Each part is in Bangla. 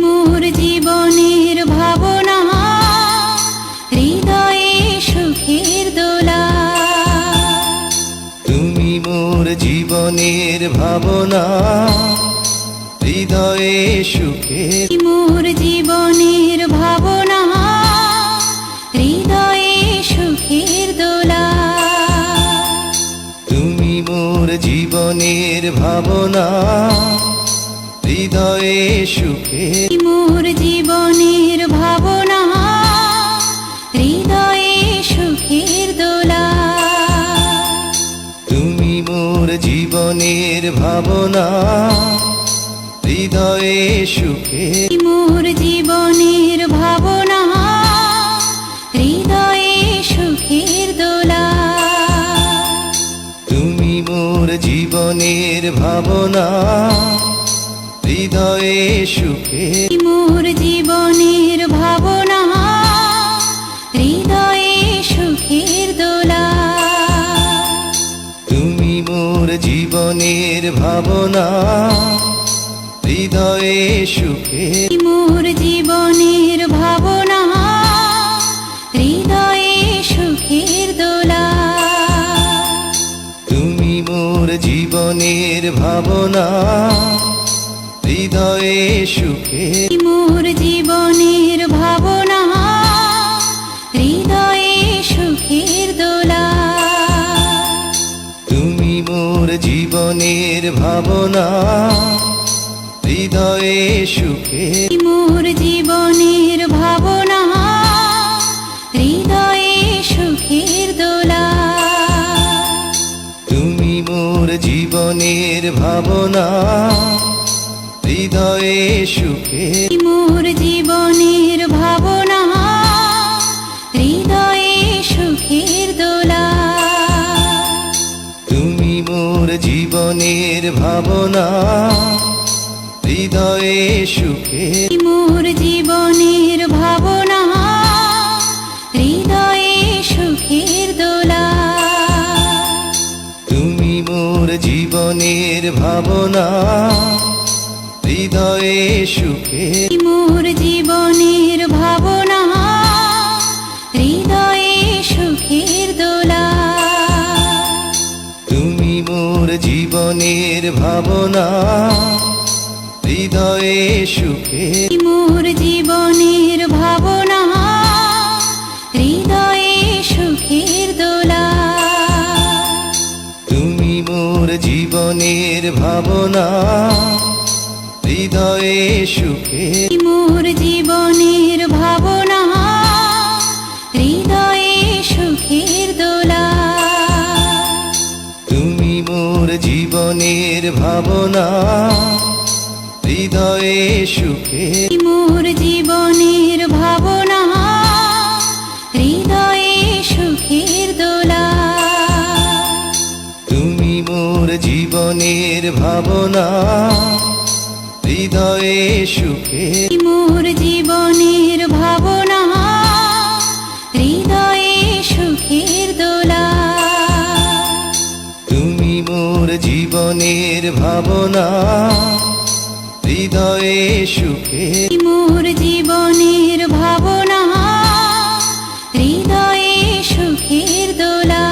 মোর জীবনের ভাবনা, হৃদয়ে সুখের দোলা। তুমি মোর জীবনের ভাবনা, হৃদয়ে সুখের। মোর জীবনের ভাবনা, হৃদয়ে সুখের দোলা। তুমি মোর জীবনের ভাবনা, হৃদয়ে সুখের। মোর জীবনের ভাবনা, হৃদয়ে সুখের দোলা। তুমি মোর জীবনের ভাবনা, হৃদয়ে সুখের। মোর জীবনের ভাবনা, হৃদয়ে সুখের দোলা। তুমি মোর জীবনের ভাবনা, হৃদয়ে সুখের। মোর জীবনের ভাবনা, হৃদয়ে সুখের দোলা। তুমি মোর জীবনের ভাবনা, হৃদয়ে সুখের। মোর জীবনের ভাবনা, হৃদয়ে সুখের দোলা। তুমি মোর জীবনের ভাবনা, হৃদয়ে সুখের। মোর জীবনের ভাবনা, হৃদয়ে সুখের দোলা। তুমি মোর জীবনের ভাবনা, হৃদয়ে সুখের। মোর জীবনের ভাবনা, হৃদয়ে সুখের দোলা। তুমি মোর জীবনের ভাবনা, হৃদয়ে সুখের। মোর জীবনের ভাবনা, হৃদয়ে সুখের দোলা। তুমি মোর জীবনের ভাবনা, হৃদয়ে সুখের। মোর জীবনের ভাবনা, হৃদয়ে সুখের দোলা। তুমি মোর জীবনের ভাবনা, হৃদয়ে সুখের। মোর জীবনের ভাবনা, হৃদয়ে সুখের দোলা। তুমি মোর জীবনের ভাবনা, হৃদয়ে সুখের। মোর জীবনের ভাবনা, হৃদয়ে সুখের দোলা। তুমি মোর জীবনের ভাবনা, হৃদয়ে সুখের। মোর জীবনের ভাবনা, হৃদয়ে সুখের দোলা। তুমি মোর জীবনের ভাবনা, হৃদয়ে সুখের। মোর জীবনের ভাবনা, হৃদয়ে সুখের দোলা। তুমি মোর জীবনের ভাবনা, হৃদয়ে সুখের। মোর জীবনের ভাবনা, হৃদয়ে সুখের দোলা। তুমি মোর জীবনের ভাবনা, হৃদয়ে সুখের। মোর জীবনের ভাবনা, হৃদয়ে সুখের দোলা।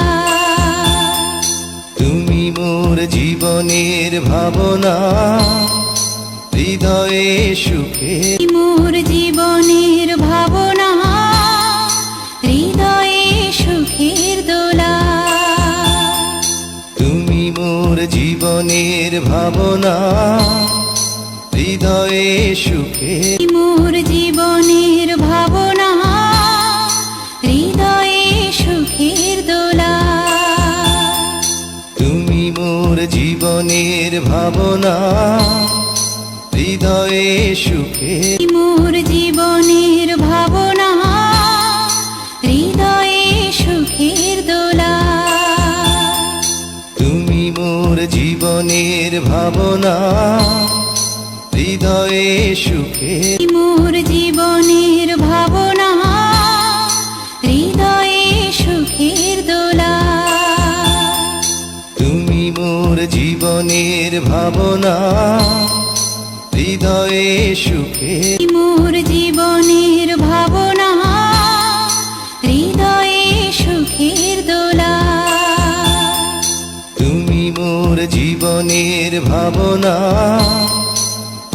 তুমি মোর জীবনের ভাবনা, হৃদয়ে সুখের। মোর জীবনের ভাবনা, হৃদয়ে সুখের দোলা। তুমি মোর জীবনের ভাবনা, হৃদয়ে সুখের। মোর জীবনের ভাবনা, হৃদয়ে সুখের দোলা। তুমি মোর জীবনের ভাবনা, হৃদয়ে সুখের। মোর জীবনের ভাবনা, হৃদয়ে সুখের দোলা। তুমি মোর জীবনের ভাবনা, হৃদয়ে সুখের। মোর জীবনের ভাবনা, হৃদয়ে সুখের দোলা। তুমি মোর জীবনের ভাবনা, হৃদয়ে হৃদয়ে সুখের মোর জীবনের ভাবনা হৃদয়ে সুখের দোলা তুমি মোর জীবনের ভাবনা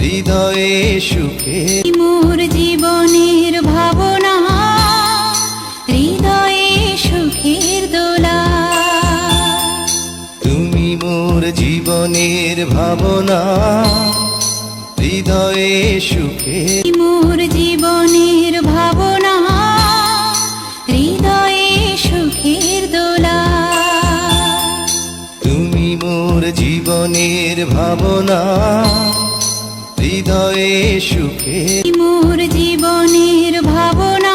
হৃদয়ে সুখের মোর জীবনের ভাবনা হৃদয়ে সুখের দোলা তুমি মোর জীবনের ভাবনা হৃদয়ে সুখের মোর জীবনের ভাবনা হৃদয়ে সুখের দোলা তুমি মোর জীবনের ভাবনা হৃদয়ে সুখের মোর জীবনের ভাবনা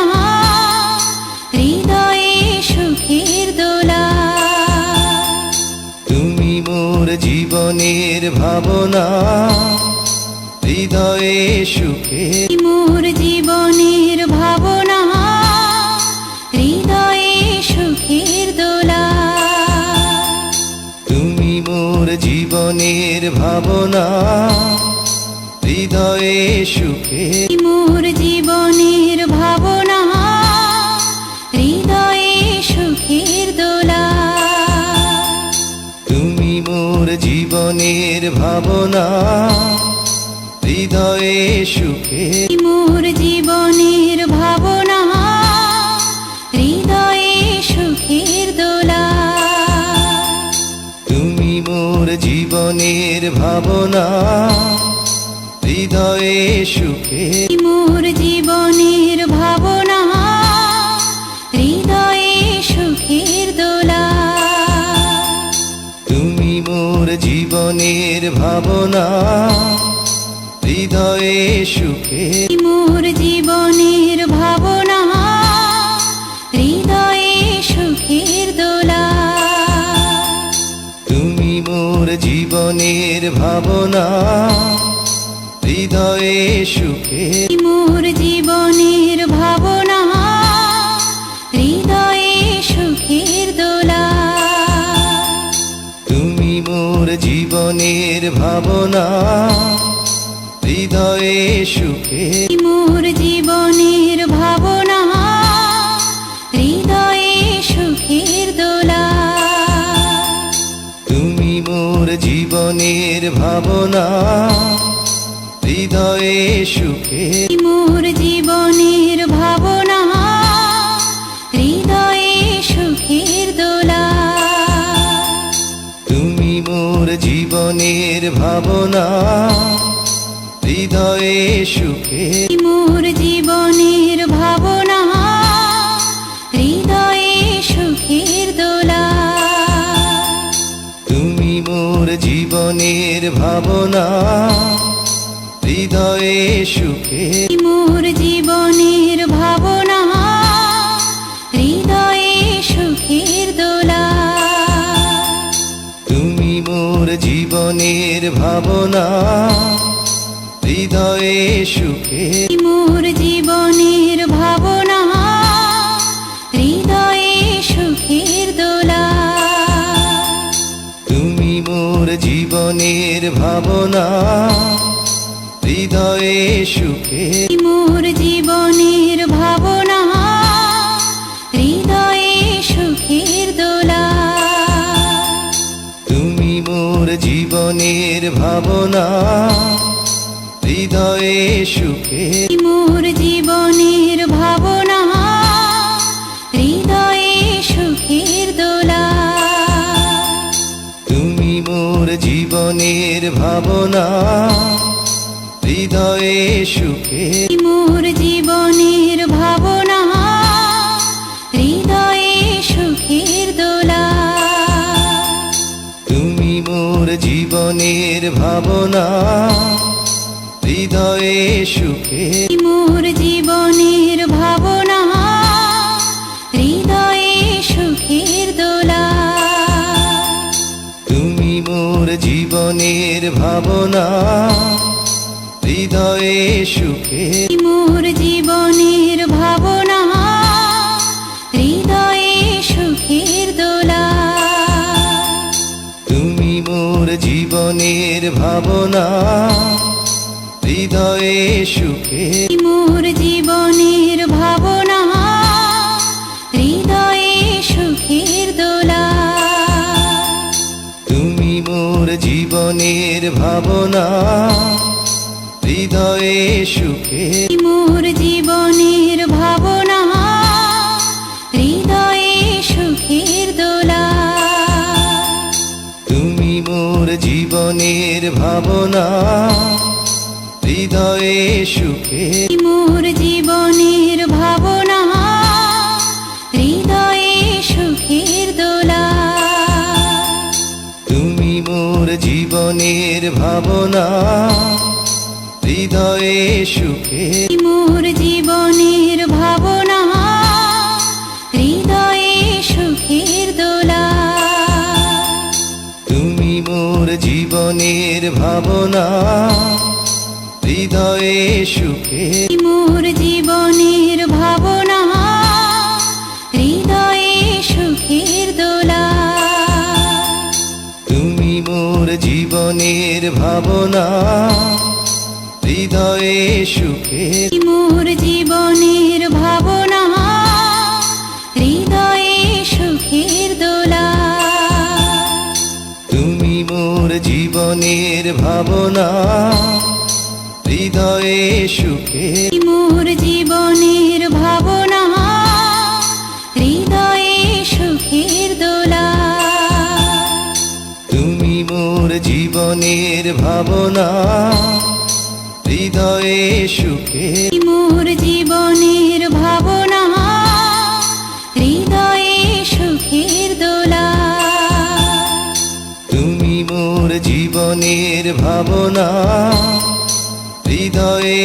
হৃদয়ে সুখের দোলা তুমি মোর জীবনের ভাবনা হৃদয়ে সুখের মোর জীবনের ভাবনা হৃদয়ে সুখের দোলা তুমি মোর জীবনের ভাবনা হৃদয়ে সুখের মোর জীবনের ভাবনা হৃদয়ে সুখের দোলা তুমি মোর জীবনের ভাবনা হৃদয়ে সুখের মোর জীবনের ভাবনা হৃদয়ে সুখের দোলা তুমি মোর জীবনের ভাবনা হৃদয়ে সুখের মোর জীবনের ভাবনা হৃদয়ে সুখের দোলা তুমি মোর জীবনের ভাবনা হৃদয়ে সুখের মোর জীবনের ভাবনা হৃদয়ে সুখের দোলা তুমি মোর জীবনের ভাবনা হৃদয়ে সুখের মোর জীবনের ভাবনা হৃদয়ে সুখের দোলা তুমি মোর জীবনের ভাবনা হৃদয়ে সুখের মোর জীবনের ভাবনা হৃদয়ে সুখের দোলা তুমি মোর জীবনের ভাবনা হৃদয়ে সুখের মোর জীবনের ভাবনা হৃদয়ে সুখের দোলা তুমি মোর জীবনের ভাবনা হৃদয়ে সুখের মোর জীবনের ভাবনা হৃদয়ে সুখের দোলা তুমি মোর জীবনের ভাবনা হৃদয়ে সুখের মোর জীবনের ভাবনা হৃদয়ে সুখের দোলা তুমি মোর জীবনের ভাবনা হৃদয়ে সুখের মোর জীবনের ভাবনা হৃদয়ে সুখের দোলা তুমি মোর জীবনের ভাবনা হৃদয়ে সুখের মোর জীবনের ভাবনা হৃদয়ে সুখের দোলা তুমি মোর জীবনের ভাবনা হৃদয়ে সুখের মোর জীবনের ভাবনা হৃদয়ে সুখের দোলা তুমি মোর জীবনের ভাবনা হৃদয়ে সুখের মোর জীবনের ভাবনা হৃদয়ে সুখের দোলা তুমি মোর জীবনের ভাবনা হৃদয়ে সুখের মোর জীবনের ভাবনা হৃদয়ে সুখের দোলা তুমি মোর জীবনের ভাবনা হৃদয়ে সুখের মোর জীবনের ভাবনা হৃদয়ে সুখের দোলা তুমি মোর জীবনের ভাবনা হৃদয়ে হৃদয়ে সুখের মোর জীবনের ভাবনা হৃদয়ে সুখের দোলা তুমি মোর জীবনের ভাবনা হৃদয়ে সুখের মোর জীবনের ভাবনা হৃদয়ে সুখের দোলা তুমি মোর জীবনের ভাবনা হৃদয়ে সুখের মোর জীবনের ভাবনা হৃদয়ে সুখের দোলা তুমি মোর জীবনের ভাবনা হৃদয়ে সুখের মোর জীবনের ভাবনা হৃদয়ে সুখের দোলা তুমি মোর জীবনের ভাবনা হৃদয়ে সুখের মোর জীবনের ভাবনা হৃদয়ে সুখের দোলা তুমি মোর জীবনের ভাবনা হৃদয়ে সুখের মোর জীবনের ভাবনা হৃদয়ে সুখের দোলা তুমি মোর জীবনের ভাবনা হৃদয়ে সুখের মোর জীবনের ভাবনা হৃদয়ে সুখের দোলা তুমি মোর জীবনের ভাবনা হৃদয়ে সুখের মোর জীবনের ভাবনা হৃদয়ে সুখের দোলা তুমি মোর জীবনের ভাবনা হৃদয়ে